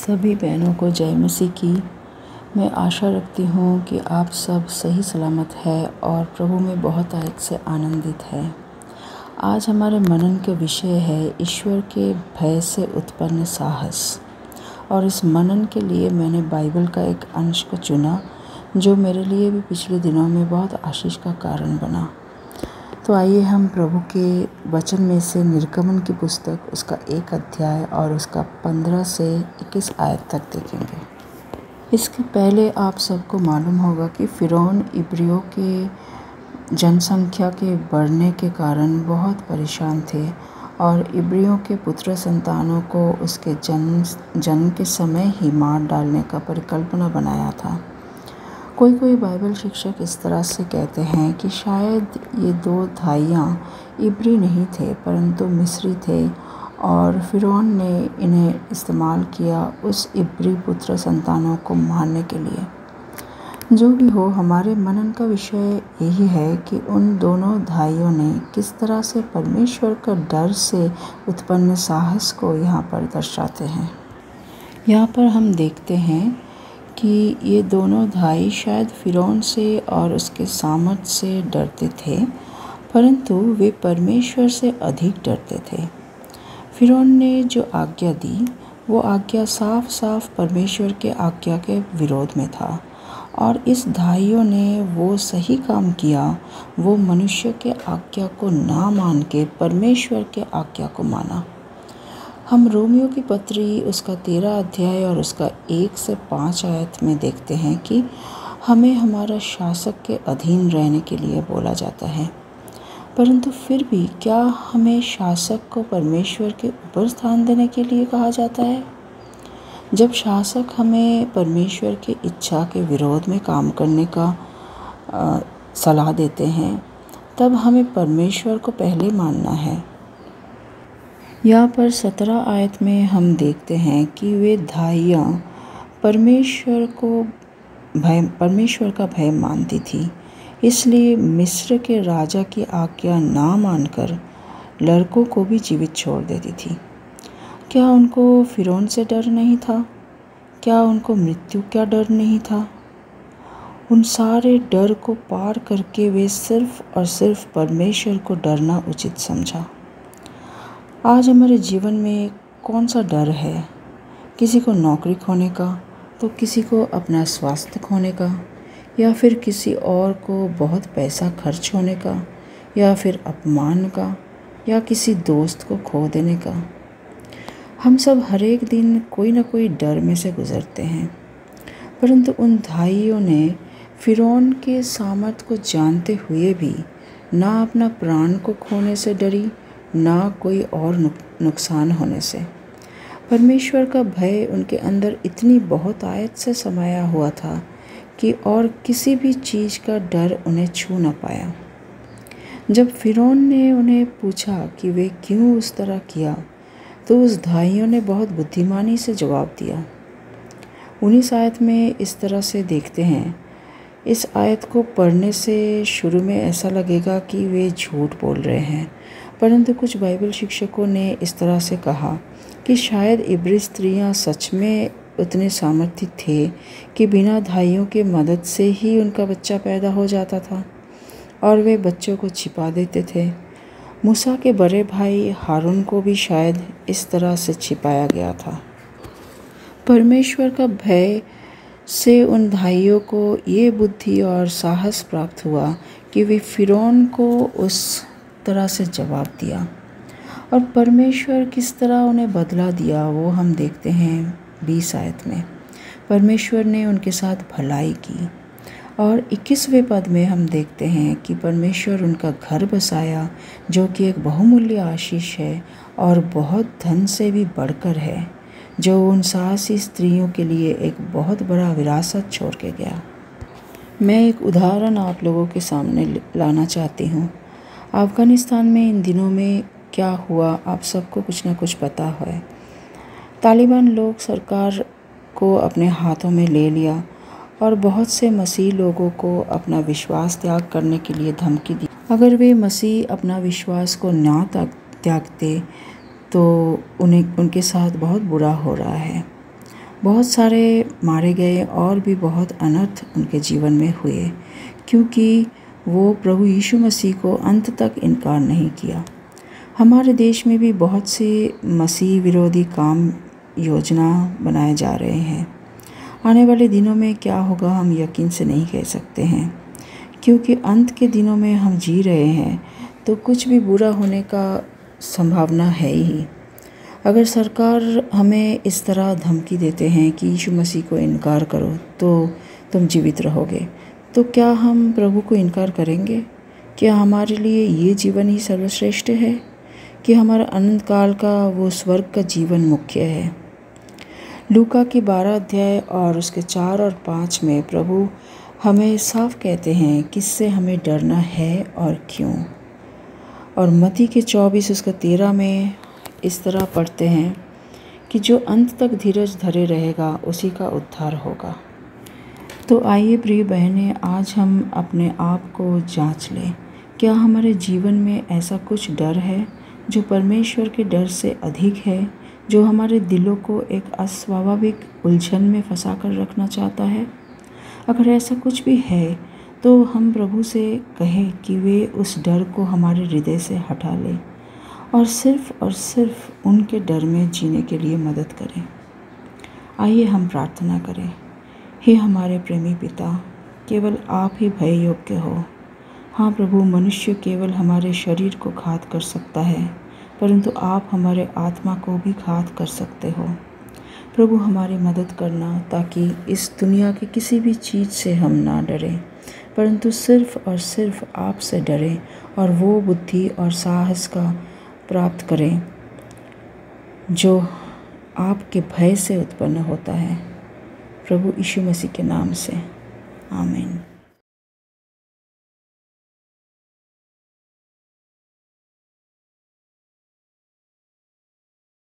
सभी बहनों को जय मसीह की। मैं आशा रखती हूँ कि आप सब सही सलामत है और प्रभु में बहुत अधिक से आनंदित है। आज हमारे मनन के विषय है ईश्वर के भय से उत्पन्न साहस। और इस मनन के लिए मैंने बाइबल का एक अंश को चुना जो मेरे लिए भी पिछले दिनों में बहुत आशीष का कारण बना। तो आइए हम प्रभु के वचन में से निर्गमन की पुस्तक उसका 1 अध्याय और उसका 15 से 21 आयत तक देखेंगे। इसके पहले आप सबको मालूम होगा कि फ़िरौन इब्रियों के जनसंख्या के बढ़ने के कारण बहुत परेशान थे और इब्रियों के पुत्र संतानों को उसके जन्म के समय ही मार डालने का परिकल्पना बनाया था। कोई बाइबल शिक्षक इस तरह से कहते हैं कि शायद ये 2 भाइयाँ इब्री नहीं थे परंतु मिस्री थे और फ़िरौन ने इन्हें इस्तेमाल किया उस इब्री पुत्र संतानों को मारने के लिए। जो भी हो, हमारे मनन का विषय यही है कि उन दोनों भाइयों ने किस तरह से परमेश्वर का डर से उत्पन्न साहस को यहाँ पर दर्शाते हैं। यहाँ पर हम देखते हैं कि ये दोनों भाई शायद फ़िरौन से और उसके सामर्थ से डरते थे परंतु वे परमेश्वर से अधिक डरते थे। फ़िरौन ने जो आज्ञा दी वो आज्ञा साफ साफ परमेश्वर के आज्ञा के विरोध में था और इस भाइयों ने वो सही काम किया। वो मनुष्य के आज्ञा को ना मान के परमेश्वर के आज्ञा को माना। हम रोमियो की पत्री उसका 13 अध्याय और उसका 1 से 5 आयत में देखते हैं कि हमें हमारा शासक के अधीन रहने के लिए बोला जाता है। परंतु फिर भी क्या हमें शासक को परमेश्वर के ऊपर स्थान देने के लिए कहा जाता है? जब शासक हमें परमेश्वर की इच्छा के विरोध में काम करने का सलाह देते हैं तब हमें परमेश्वर को पहले मानना है। यहाँ पर 17 आयत में हम देखते हैं कि वे भाइयाँ परमेश्वर का भय मानती थी, इसलिए मिस्र के राजा की आज्ञा ना मानकर लड़कों को भी जीवित छोड़ देती थी। क्या उनको फ़िरौन से डर नहीं था? क्या उनको मृत्यु का डर नहीं था? उन सारे डर को पार करके वे सिर्फ और सिर्फ परमेश्वर को डरना उचित समझा। आज हमारे जीवन में कौन सा डर है? किसी को नौकरी खोने का, तो किसी को अपना स्वास्थ्य खोने का, या फिर किसी और को बहुत पैसा खर्च होने का, या फिर अपमान का, या किसी दोस्त को खो देने का। हम सब हर एक दिन कोई ना कोई डर में से गुजरते हैं। परंतु उन भाइयों ने फ़िरौन के सामर्थ को जानते हुए भी ना अपना प्राण को खोने से डरी ना कोई और नुकसान होने से। परमेश्वर का भय उनके अंदर इतनी बहुत आयत से समाया हुआ था कि और किसी भी चीज़ का डर उन्हें छू न पाया। जब फ़िरौन ने उन्हें पूछा कि वे क्यों उस तरह किया तो उस भाइयों ने बहुत बुद्धिमानी से जवाब दिया। 19 आयत में इस तरह से देखते हैं। इस आयत को पढ़ने से शुरू में ऐसा लगेगा कि वे झूठ बोल रहे हैं, परंतु कुछ बाइबल शिक्षकों ने इस तरह से कहा कि शायद इब्री स्त्रियां सच में उतने सामर्थ्य थे कि बिना भाइयों के मदद से ही उनका बच्चा पैदा हो जाता था और वे बच्चों को छिपा देते थे। मूसा के बड़े भाई हारून को भी शायद इस तरह से छिपाया गया था। परमेश्वर का भय से उन भाइयों को ये बुद्धि और साहस प्राप्त हुआ कि वे फ़िरौन को उस तरह से जवाब दिया और परमेश्वर किस तरह उन्हें बदला दिया वो हम देखते हैं 20 आयत में। परमेश्वर ने उनके साथ भलाई की और 21वें पद में हम देखते हैं कि परमेश्वर उनका घर बसाया जो कि एक बहुमूल्य आशीष है और बहुत धन से भी बढ़कर है, जो उन साहसी स्त्रियों के लिए एक बहुत बड़ा विरासत छोड़ के गया। मैं एक उदाहरण आप लोगों के सामने लाना चाहती हूँ। अफ़गानिस्तान में इन दिनों में क्या हुआ आप सबको कुछ ना कुछ पता है। तालिबान लोग सरकार को अपने हाथों में ले लिया और बहुत से मसीह लोगों को अपना विश्वास त्याग करने के लिए धमकी दी। अगर वे मसीह अपना विश्वास को ना त्यागते तो उनके साथ बहुत बुरा हो रहा है। बहुत सारे मारे गए और भी बहुत अनर्थ उनके जीवन में हुए, क्योंकि वो प्रभु यीशु मसीह को अंत तक इनकार नहीं किया। हमारे देश में भी बहुत से मसीह विरोधी काम योजना बनाए जा रहे हैं। आने वाले दिनों में क्या होगा हम यकीन से नहीं कह सकते हैं, क्योंकि अंत के दिनों में हम जी रहे हैं, तो कुछ भी बुरा होने का संभावना है ही। अगर सरकार हमें इस तरह धमकी देते हैं कि यीशु मसीह को इनकार करो तो तुम जीवित रहोगे, तो क्या हम प्रभु को इनकार करेंगे? क्या हमारे लिए ये जीवन ही सर्वश्रेष्ठ है कि हमारा अनंत काल का वो स्वर्ग का जीवन मुख्य है? लूका की 12 अध्याय और उसके 4 और 5 में प्रभु हमें साफ कहते हैं किससे हमें डरना है और क्यों। और मत्ती के 24 उसका 13 में इस तरह पढ़ते हैं कि जो अंत तक धीरज धरे रहेगा उसी का उद्धार होगा। तो आइए प्रिय बहनें, आज हम अपने आप को जांच लें। क्या हमारे जीवन में ऐसा कुछ डर है जो परमेश्वर के डर से अधिक है, जो हमारे दिलों को एक अस्वाभाविक उलझन में फंसा कर रखना चाहता है? अगर ऐसा कुछ भी है तो हम प्रभु से कहें कि वे उस डर को हमारे हृदय से हटा लें और सिर्फ उनके डर में जीने के लिए मदद करें। आइए हम प्रार्थना करें। हे हमारे प्रेमी पिता, केवल आप ही भय योग्य हो। हाँ प्रभु, मनुष्य केवल हमारे शरीर को घात कर सकता है, परंतु आप हमारे आत्मा को भी घात कर सकते हो। प्रभु हमारी मदद करना, ताकि इस दुनिया की किसी भी चीज़ से हम ना डरें, परंतु सिर्फ और सिर्फ आपसे डरें और वो बुद्धि और साहस का प्राप्त करें जो आपके भय से उत्पन्न होता है। प्रभु यीशु मसीह के नाम से, आमीन।